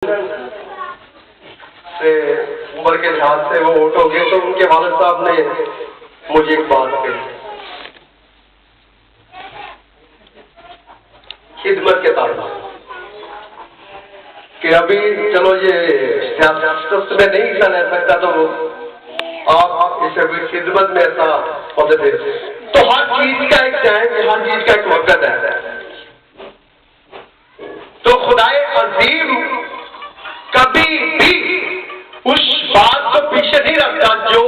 سے عمر کے لحاظ سے وہ اوٹ ہو گئے تو ان کے والد صاحب نے مجھے ایک بات کہی خدمت کے تعلق کہ ابھی چلو یہ سیاست میں نہیں حصہ لے سکتا تو آپ اسے بھی خدمت میں ایسا عہدے دے تو ہر چیز کا ایک ٹائم ہر چیز کا ایک وقت ہے تو خدائے عظیم کبھی بھی اس بات کو پیچھے نہیں رکھتا جو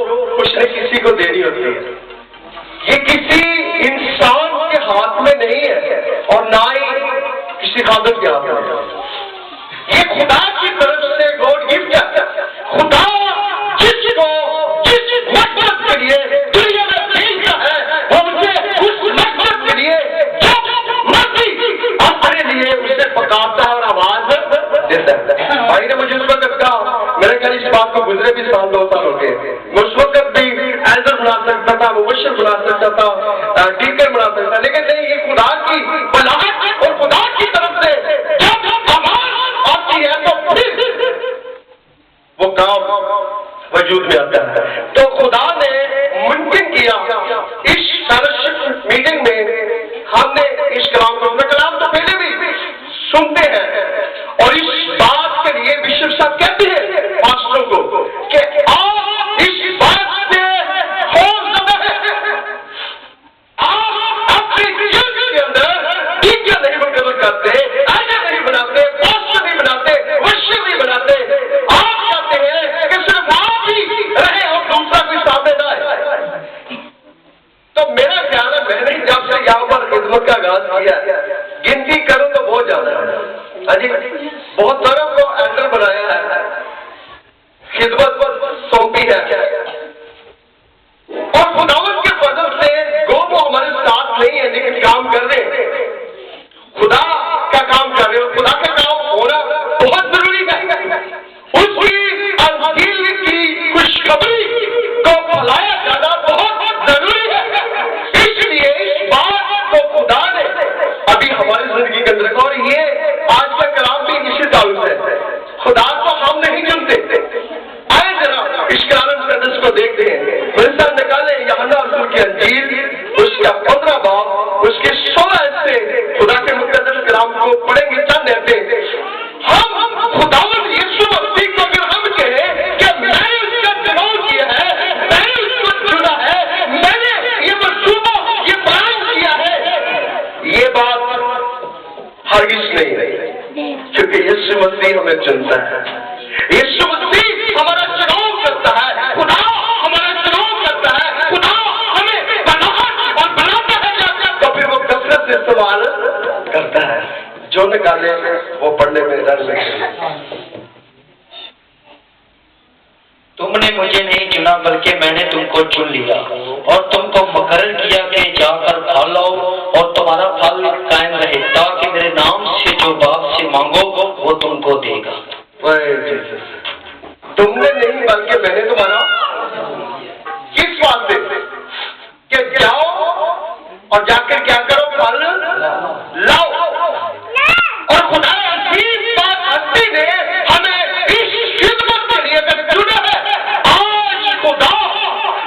اس نے کسی کو دینی ہوتی ہے. یہ کسی انسان کے ہاتھ میں نہیں ہے اور نہ ہی کسی خادم کے ہاتھ میں. یہ خدا کی طرف سے گاڈ گفٹ ہے. خدا جس کو جس مقصد کے لیے دنیا میں بھیجتا ہے وہ مجھے اس مقصد کے لیے جو مرضی اپنے لیے اسے پکارتا ہے اور آواز دیتا ہے. بھائی نے مجھے اس وقت کہا میں نے کہا اس بات کو گزرے بھی سال 2 سال ہو گئے میں اس وقت بھی ایلڈر بنا سکتا تھا مبشر بنا سکتا تھا ٹیچر بنا سکتا لیکن نہیں یہ خدا کی بلاغت اور خدا کی طرف سے جب آواز آتی ہے تو پھر وہ کام وجود میں آتا ہے. تو خدا نے ممکن کیا اس فیلوشپ میٹنگ میں ہم نے اس کلام کو اپنا کلام تو پہلے بھی سنتے ہیں اور اس بات کے لیے بشپ صاحب کہتے ہیں پاسٹروں کو کہ آپ اس بات سے آپ اپنی جلد کے اندر ٹیچر نہیں منتقل کرتے آئیڈیا نہیں بناتے پاسٹر نہیں بناتے ورشپ نہیں بناتے. آپ چاہتے ہیں کہ صرف آپ ہی رہے اور دوسرا کوئی سامنے نہ آئے. تو میرا خیال ہے میں نے جب سے یہاں پر خدمت کا آغاز کیا گنتی کروں تو بہت زیادہ ہے. ہاں جی بہت ساروں کو ایڈر بنایا ہے خدمت سونپی ہے اور خداوند کے فضل سے گو وہ ہمارے ساتھ نہیں ہے لیکن کام کر رہے ہیں. خدا کا کام کر رہے ہیں خدا کا کام ہونا بہت ضروری ہے. اس کی انجیل کی خوشخبری کو پھیلایا جانا بہت ضروری ہے. اس لیے اس بات کو خدا نے ابھی ہماری زندگی کے اندر اور یہ آج کا کلام بھی اسی تعلق سے خدا کو ہم نہیں چنتے. آئے ذرا اس کلام سندس کو دیکھتے ہیں. میرے ساتھ نکالے یوحنا رسول کی انجیل اس کا 15 باب اس کے 16 سے خدا کے مقدس کلام کو پڑھیں گے. چند ایسے ہم خداوند یسوع مسیح کو اگر ہم کہیں کہ میں نے اس کا چناؤ کیا ہے میں نے اس کو چنا ہے میں نے یہ منصوبہ یہ پلان کیا ہے یہ بات ہرگز نہیں ہے کیونکہ یسوع مسیح ہمیں چنتا ہے. یسوع مسیح ہمارا چناؤ کرتا ہے. خدا ہمارا چناؤ کرتا ہے. خدا ہمیں بناتا اور بناتا ہے تو پھر وہ کثرت سے استعمال کرتا ہے. جو نکالے وہ پڑھنے میں ڈر لگے. تم نے مجھے نہیں چنا بلکہ میں نے تم کو چن لیا اور تم کو مقرر کیا کہ جا کر پھل لاؤ اور تمہارا پھل قائم رہے تاکہ میرے نام سے جو باپ سے مانگو وہ تم کو دے گا. تم نے نہیں بلکہ میں نے تمہارا کس واسطے کہ جاؤ اور جا کر کیا کرو پھل لاؤ. اور خدا عظیم بات ہستی نے ہمیں اس خدمت کے لیے چنا ہے. آج خدا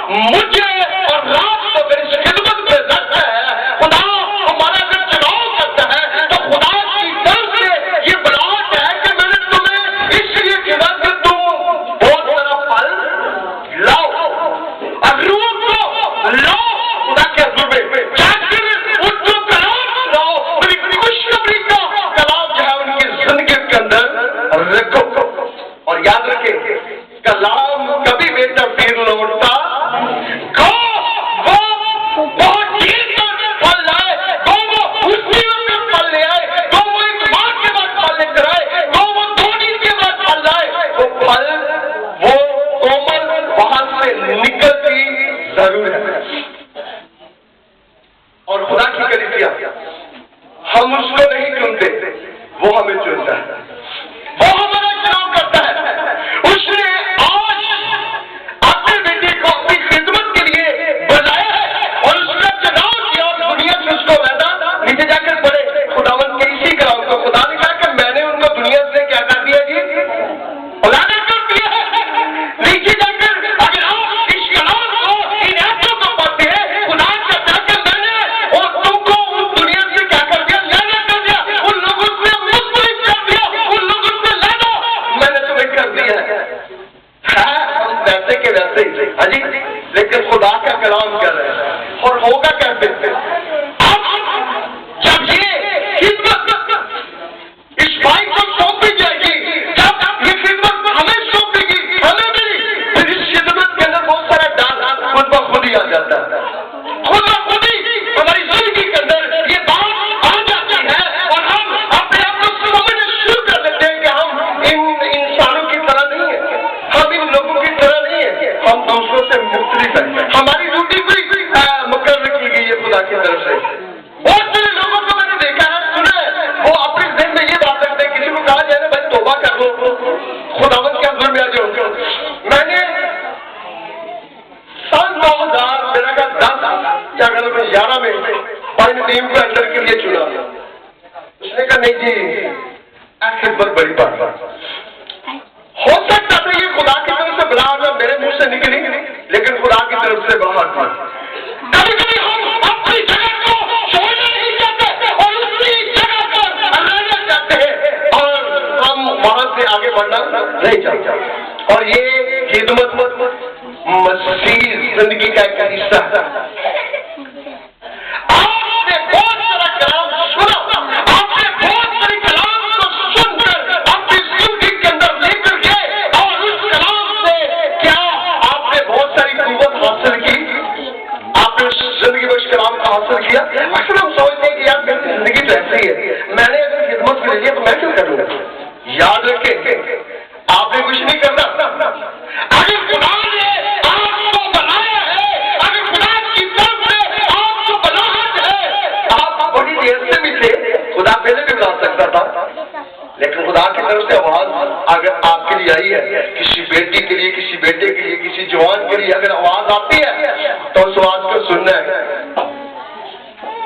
مجھے اور رات کو میری خدمت میں رکھتا ہے. خدا ہمارا اگر چناؤ کرتا ہے تو خدا کی طرف سے یہ بلاٹ ہے کہ میں نے تمہیں اس لیے چنا کہ تم بہت سارا پھل لاؤ اور روح کو لاؤ. خدا کے حضور میں جا کر ان کو کلام سناؤ. میری خوش होगा कैसे? अब जब ये खिदमत इस भाई को सौंपी जाएगी, जब ये खिदमत हमें सौंपेगी, हमें मिली, फिर इस खिदमत के अंदर बहुत सारा डाल खुद ब खुद ही आ जाता है। खुद ब खुद ही हमारी जिंदगी के अंदर ये बात आ जाती है और हम अपने आप को समझना शुरू कर देते हैं कि हम इन इंसानों की तरह नहीं है, हम इन लोगों की तरह नहीं है, हम दूसरों से मुख्तलिफ हैं। हमारी ड्यूटी भी मुकर्रर की गई है खुदा की तरफ से। बहुत सारे लोगों को मैंने देखा है, सुना है, वो अपने दिल में ये बात रखते हैं, किसी को कहा जाए ना भाई तौबा कर लो, खुदावंद के हुज़ूर में आ जाओ। मैंने सन 2000 मेरा का 10 या अगर 11 में भाई नदीम को अंदर के लिए चुना। उसने कहा नहीं जी खिदमत बड़ी बात हो सकता था ये खुदा की तरफ से बुलाहट मेरे मुंह से निकली, लेकिन खुदा की तरफ से बुलाहट थी। कभी-कभी हम अपनी जगह को छोड़ना नहीं चाहते और उसी जगह पर रहना चाहते हैं और हम वहां से आगे बढ़ना नहीं चाहते। और ये खिदमत मसीह जिंदगी का एक हिस्सा है। आपने बहुत सारा कलाम सुना, आपने बहुत सारे कलाम को सुनकर अपनी जिंदगी के अंदर लेकर गए और उस कलाम से क्या आपने बहुत सारी कुव्वत हासिल की, आपने उस जिंदगी में उस कलाम को हासिल किया। अक्सर हम सोचते हैं कि यार मेरी जिंदगी तो ऐसी है, मैंने अगर खिदमत के लिए तो मैं क्यों करूँगा। याद रखें आपने कुछ नहीं करना। अगर खुदा ने आपको बनाया है, अगर खुदा की तरफ से आपको बनाहट है, आप बड़ी देर से भी थे, खुदा पहले भी बना सकता था, लेकिन खुदा की तरफ से आवाज अगर आपके लिए आई है, किसी बेटी के लिए, किसी बेटे के लिए, किसी जवान के लिए अगर आवाज आती है तो उस आवाज को सुनना है,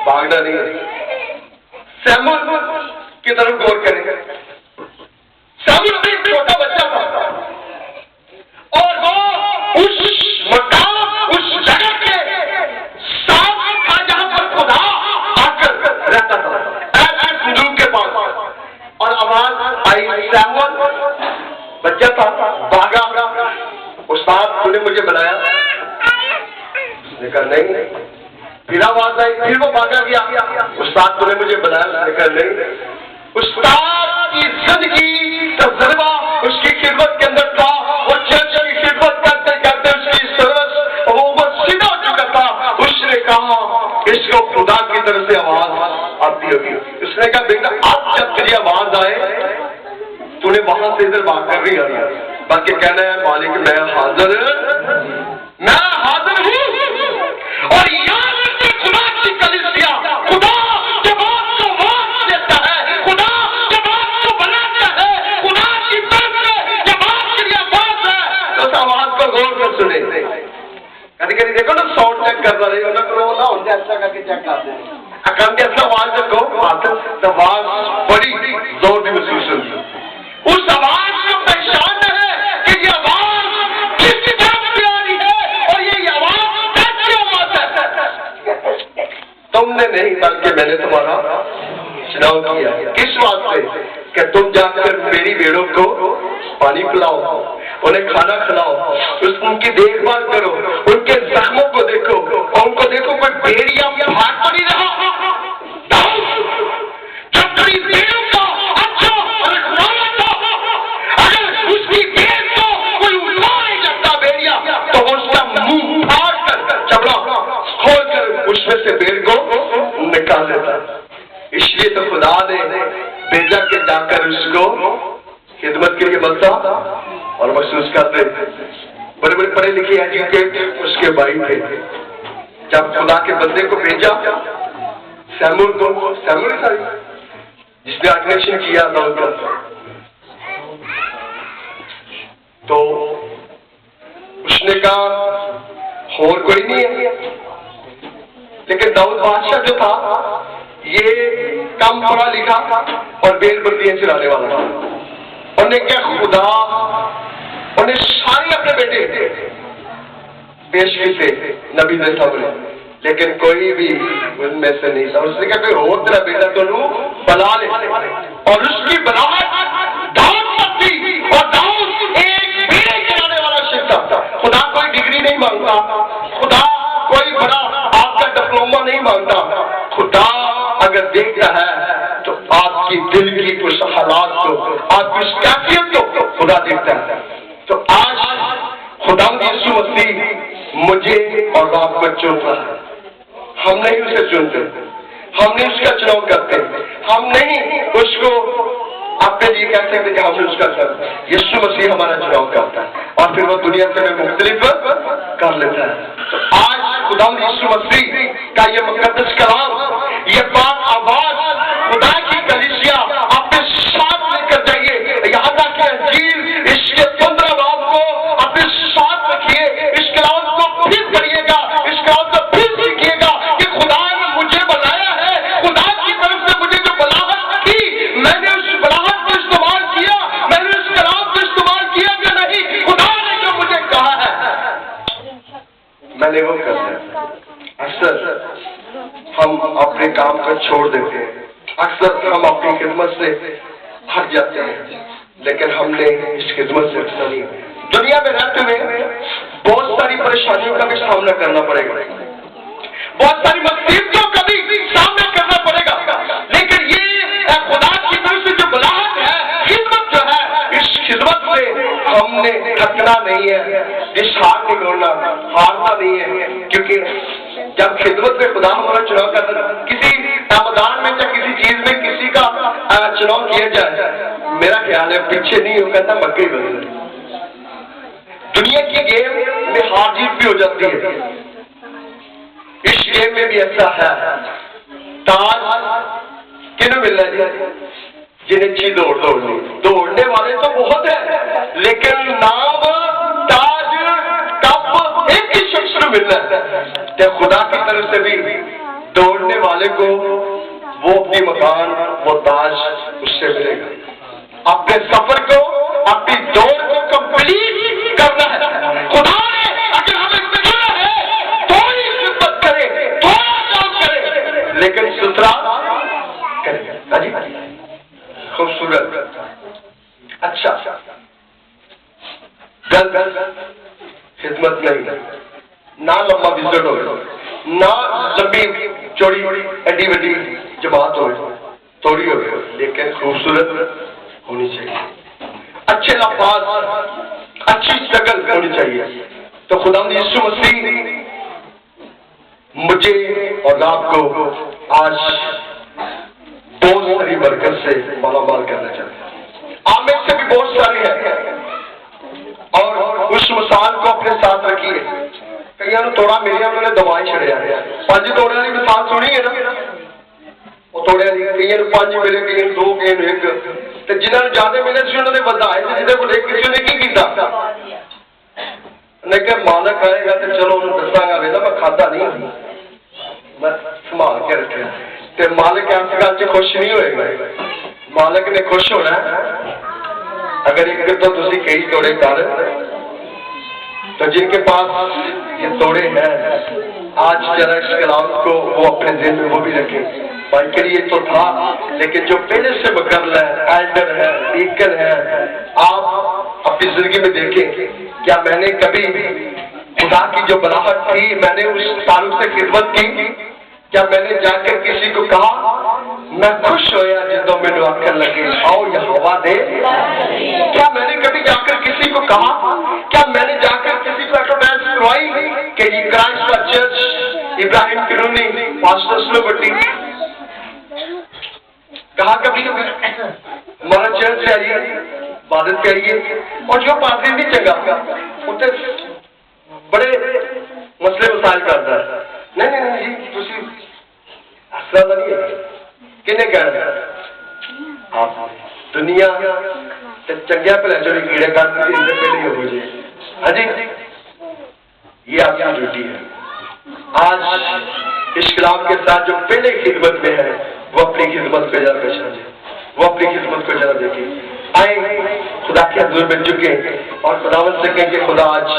भागना नहीं है। सैमुअल की तरफ गौर करेंगे। सैमुअल भी एक छोटा बच्चा था और वो उस मकाम, उस जगह के साथ था जहां पर खुदा आकर रहता था, संदूक के पास। और आवाज आई, सैमुअल बच्चा था, भागा, उस्ताद तूने मुझे बुलाया। उसने कहा नहीं। फिर आवाज आई, फिर वो भागा गया, उस्ताद तूने मुझे बुलाया। उसने कहा नहीं। उस्ताद की जिंदगी तजुर्बा उसकी खिदमत के अंदर था, वो चर्च की खिदमत करते करते उसकी सरस वो सीधा हो चुका था। उसने कहा इसको खुदा की तरफ से आवाज आती होगी। उसने कहा बेटा अब जब तेरी आवाज आए तूने वहां से इधर भाग कर नहीं आना, बाकी कहना है मालिक मैं हाजिर हूँ। और याद रखिए खुदा की कलीसिया, खुदा जब आपको आवाज देता है, खुदा जब आपको बनाता है, खुदा की तरफ से जब आपके लिए आवाज है तो उस आवाज को गौर से सुने। कभी कभी देखो ना साउंड चेक कर रहे हो ना, करो ना उनसे अच्छा करके चेक करते हैं अकाम के ऐसा आवाज रखो तो आवाज बड़ी जोर की महसूस होती। उस आवाज को पहचानना है कि ये आवाज किस तरफ से आ रही है और ये आवाज कैसी आवाज है। तुमने नहीं बल्कि मैंने तुम्हारा चुनाव किया। किस वास्ते कि तुम जाकर मेरी भेड़ों को पानी पिलाओ, उन्हें खाना खिलाओ, उनकी देखभाल करो, उनके जख्मों को देखो और उनको देखो कोई भेड़िया भाग तो नहीं रहा। जब तेरी भेड़ों का अच्छा रखवाला था, अगर उसकी भेड़ को कोई उठा नहीं सकता भेड़िया तो उसका मुंह फाड़ कर चबड़ा खोल कर उसमें से भेड़ को निकाल देता। इसलिए तो खुदा ने भेजा के जाकर उसको खिदमत के लिए बसा और महसूस करते। बड़े बड़े पढ़े लिखे एजुकेट उसके भाई थे। जब खुदा के बंदे को भेजा सैमुअल को, सैमुअल था जिसने ऑर्डिनेशन किया दाऊद का, तो उसने कहा और कोई नहीं है। लेकिन दाऊद बादशाह जो था ये कम पढ़ा लिखा और बेलबत्तियां चलाने वाला था। उन्हें क्या खुदा उन्हें सारे अपने बेटे पेश किए थे नबी ने सामने, लेकिन कोई भी उनमें से नहीं था। उसने कहा कोई और तेरा बेटा तो लू बना ले, और उसकी बनाहट दाऊद तक थी और दाऊद एक बेड़े चलाने वाला शख्स था। खुदा कोई डिग्री नहीं मांगता, खुदा कोई बड़ा आपका आपकी दिल की उस हालात को, आपकी उस कैफियत को खुदा देखता है। तो आज खुदावंद यीशु मसीह मुझे और आपको चुन रहा है। हम नहीं उसे चुनते, हम नहीं उसका चुनाव करते, हम नहीं उसको अपने लिए कह सकते कि हमने उसका कर। यीशु मसीह हमारा चुनाव करता है और फिर वो दुनिया से हमें मुख्तलिफ कर लेता है। तो आज खुदावंद यीशु मसीह का ये मुकद्दस कलाम, ये पाक आवाज खुदा की कलीसिया अपने साथ लेकर जाइए। यहाँ तक कि अंजील इसके 15 बाब को अपने साथ रखिए, इस कलाम को फिर पढ़िएगा, इस कलाम को फिर सीखिएगा कि खुदा ने मुझे बनाया है, खुदा की तरफ से मुझे जो बलाहट की, मैंने उस बलाहट को इस्तेमाल किया, मैंने उस कलाम को इस्तेमाल किया कि नहीं, खुदा ने जो मुझे कहा है मैंने वो करना है। अक्सर हम अपने काम को छोड़ देते हैं, अक्सर हम अपनी खिदमत से हट जाते हैं, लेकिन हमने इस खिदमत से हटना नहीं। दुनिया में रहते हुए बहुत सारी परेशानियों का भी सामना करना पड़ेगा, बहुत सारी मुसीबतों का भी सामना करना पड़ेगा, लेकिन ये खुदा की तरफ से जो बुलाहट है, खिदमत जो है, इस खिदमत से हमने थकना नहीं है, निशान नहीं होना, हारना नहीं है। क्योंकि जब खिदमत में खुदा हमारा चुनाव करता है, किसी मैदान में या किसी चीज में किसी का चुनाव किया जाए, मेरा ख्याल है पीछे नहीं हो कहता मक्के बदल। दुनिया की गेम में हार जीत भी हो जाती है, इस गेम में भी ऐसा है। ताज किन्हें मिलना है? जिन्हें अच्छी दौड़ने वाले तो बहुत है, लेकिन नाम ताज कब एक ही शख्स को मिलना है। तो खुदा की तरफ से भी दौड़ने वाले को वो अपनी मकान, वो ताज उससे मिलेगा। अपने सफर को, अपनी दौड़ को कंप्लीट करना है। खुदा ने अगर हमें मिलना है थोड़ी खिदमत करे, थोड़ा काम करे, लेकिन सुथरा करेगा। जी खूबसूरत, अच्छा गल खिदमत नहीं, ना लंबा विजिट हो, ना लंबी चौड़ी एडी बड़ी जमात हो, थोड़ी हो, लेकिन खूबसूरत होनी चाहिए, अच्छे लफ्ज़, अच्छी शक्ल होनी चाहिए। तो खुदावंद यीशु मसीह मुझे और आपको आज बहुत सारी बरकत से मालामाल करना चाहते हैं। आप में से भी बहुत सारी है, और उस मिसाल को अपने साथ रखिए। कई तोड़ा मिले उन्होंने दवाई छड़िया, 5 तोड़े वाली मिसाल सुनी है ना, वो तोड़े कई 5 मिले, कई 2, कई 1, तो जिन्होंने ज्यादा मिले थे उन्होंने बताए, जिन्हें को एक किसी ने की मालक आएगा तो चलो उन्होंने दसागा, वेला मैं खाता नहीं, मैं संभाल के रखे। तो मालिक इस गल से खुश नहीं होएगा, मालिक ने खुश होना अगर एक तो तुसी कई तोड़े कर। तो जिनके पास ये तोड़े हैं, आज जरा इस कलाम को वो अपने दिल में वो भी रखे। भाई के लिए तो था, लेकिन जो पहले से मुकर्रर है, एल्डर है, डीकन है, आप अपनी जिंदगी में देखें, क्या मैंने कभी खुदा की जो बुलाहट थी, मैंने उस ताल्लुक से खिदमत की? क्या मैंने जाकर किसी को कहा मैं खुश होया जिदों मैनू आखन लगे आओ यहोवा दे? क्या मैंने कभी जाकर किसी को कहा, क्या मैंने जाकर किसी को एडवर्टाइज करवाई कि ये क्राइस्ट का चर्च इब्राहिम किरूनी पास्टर स्लोबटी कहा कभी हमारा चर्च से आइए, इबादत करिए, और जो पादरी नहीं चंगा उसे बड़े मसले मसाइल करता है। नहीं जी तुसी असला नहीं है, किन्ने कहना आप दुनिया चंगिया भले जो कीड़े करते इनसे पहले हो जाए। हाँ जी, ये आपकी ड्यूटी है। आज इस कलाम के साथ जो पहले खिदमत में है वो अपनी खिदमत को जरा पेश करें, वो अपनी खिदमत को जरा देखें। आए खुदा के हज़ूर में झुके और खुदावंद से कहें कि खुदा आज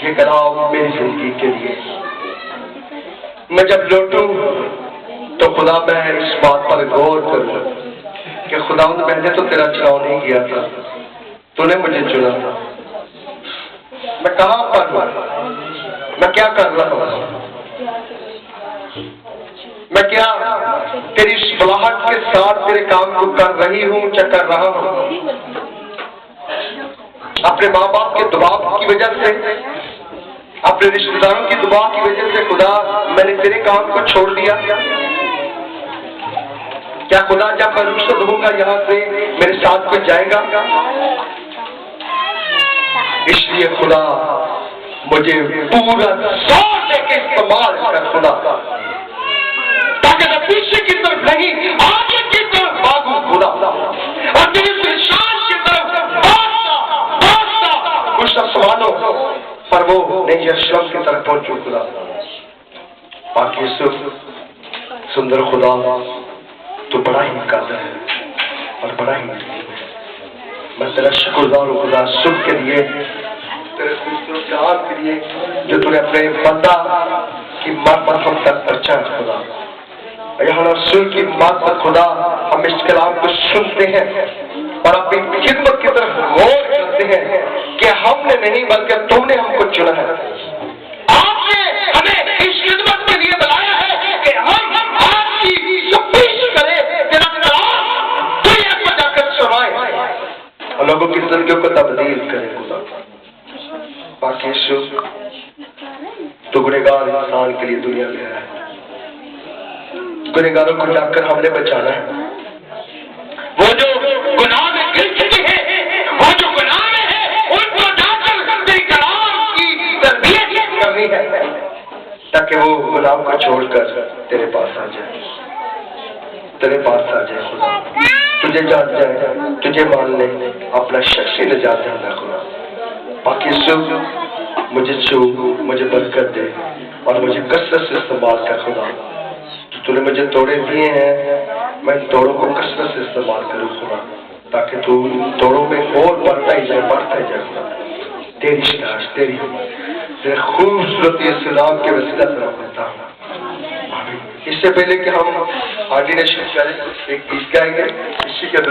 ये कलाम मेरी जिंदगी के लिए, मैं जब लौटूं तो खुदा मैं इस बात पर गौर करूं कि खुदावंद मैंने तो तेरा चुनाव नहीं किया था, तूने मुझे चुना था। मैं कहाँ पर हूँ, मैं क्या कर रहा हूँ, मैं क्या तेरी सलाहत के साथ तेरे काम को कर रही हूँ या कर रहा हूँ। अपने माँ बाप के दबाव की वजह से, अपने रिश्तेदारों की दुआ की वजह से खुदा मैंने तेरे काम को छोड़ दिया। क्या खुदा जब मैं रुखसत होऊंगा यहाँ से मेरे साथ कोई जाएगा? इसलिए खुदा मुझे पूरा जोर देके इस्तेमाल कर खुदा, ताकि मैं पीछे की तरफ नहीं आगे की तरफ भागूं खुदा, और तेरी शान की तरफ भागता कुछ सवालों पर वो नहीं यरूशलेम की तरफ पहुंचू खुदा। बाकी सुंदर खुदा, तो बड़ा ही कादर है और बड़ा ही, मैं तेरा शुक्रगुजार हूँ खुदा सुख के लिए, तेरे जहां के लिए जो तूने अपने बंदा की मार्फत हम तक पहुंचा खुदा। यहाँ रसूल की मार्फत खुदा हम इस कलाम को सुनते हैं और अपनी खिदमत की तरफ गौर करते हैं कि हमने नहीं बल्कि तुमने हमको चुना है। आपने हमें इस खिदमत के लिए बनाया है कि हम आपकी तफतीश करें, तेरा कलाम दुनिया को जाकर सुनाएं और लोगों की जिंदगियों को तब्दील करें खुदा। बाकी तो गुनहगार इंसान के लिए दुनिया में है, गुनहगारों को जाकर हमने बचाना है। वो जो गुनाह में गिर चुके हैं, वो जो गुनाह में है, उनको जाकर तेरी कलाम की तरबियत करनी है, ताकि वो गुनाह को छोड़कर तेरे पास आ जाए, तेरे पास आ जाए खुदा, तुझे जान जाए, तुझे मान ले, अपना शख्सी निजात देना खुदा। बाकी मुझे छू, मुझे बरकत दे और मुझे कसरत से इस्तेमाल कर खुदा। तूने मुझे तोड़े दिए हैं, मैं तोड़ों को कसरत से इस्तेमाल करूँ खुदा, ताकि तू तोड़ों में और बढ़ता ही जाए खुदा। तेरी शाबाश, तेरी खूबसूरती इस नाम के वसीला से मांगता हूँ। इससे पहले कि हम आर्डिनेशन करें, एक गीत गाएंगे, इसी के दौरान